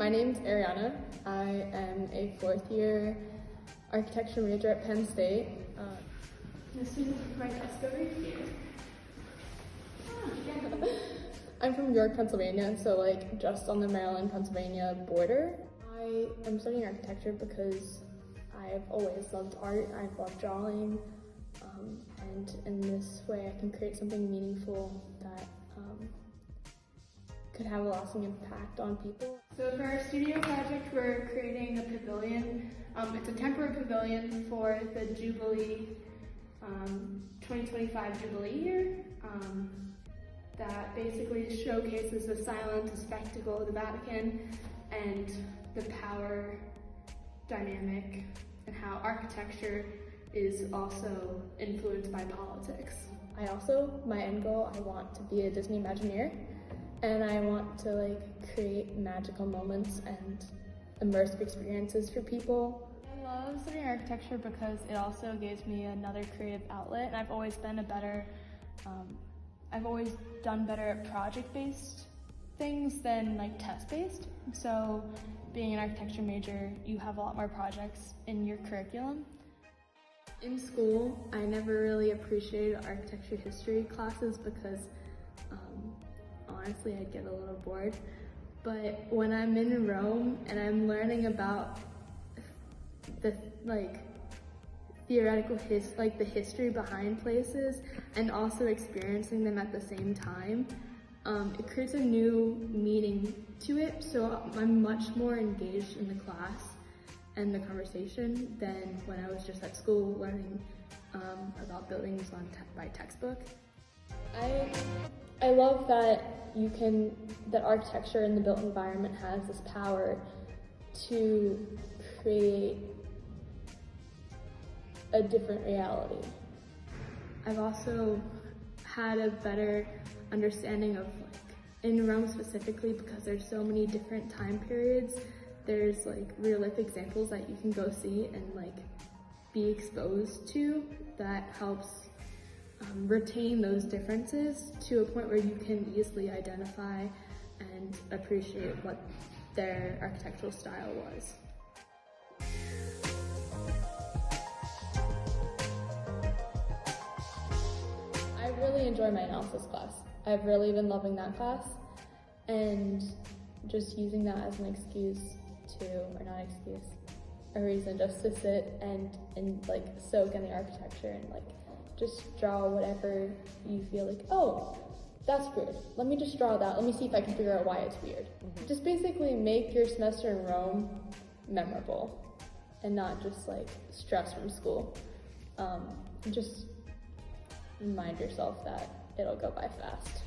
my name's Arianna. I am a fourth year architecture major at Penn State. This is my desk over here. I'm from York, Pennsylvania, so like just on the Maryland-Pennsylvania border. I am studying architecture because I've always loved art. I've loved drawing, and in this way I can create something meaningful that could have a lasting impact on people. So for our studio project, we're creating a pavilion. It's a temporary pavilion for the Jubilee, 2025 Jubilee year. That basically showcases the silence, the spectacle of the Vatican, and the power dynamic, and how architecture is also influenced by politics. My end goal, I want to be a Disney Imagineer, and I want to create magical moments and immersive experiences for people. I love studying architecture because it also gives me another creative outlet, and I've always done better at project-based things than test-based. So being an architecture major, you have a lot more projects in your curriculum. In school, I never really appreciated architecture history classes because honestly, I'd get a little bored. But when I'm in Rome and I'm learning about the theoretical the history behind places and also experiencing them at the same time, it creates a new meaning to it. So I'm much more engaged in the class and the conversation than when I was just at school learning about buildings by textbook. I love that that architecture in the built environment has this power to create a different reality. I've also had a better understanding of in Rome specifically, because there's so many different time periods. There's real life examples that you can go see and be exposed to that helps retain those differences to a point where you can easily identify and appreciate what their architectural style was. I really enjoy my analysis class. I've really been loving that class, and just using that as an excuse a reason just to sit and soak in the architecture and just draw whatever you feel oh, that's weird. Let me just draw that. Let me see if I can figure out why it's weird. Just basically make your semester in Rome memorable and not just stress from school. Just remind yourself that it'll go by fast.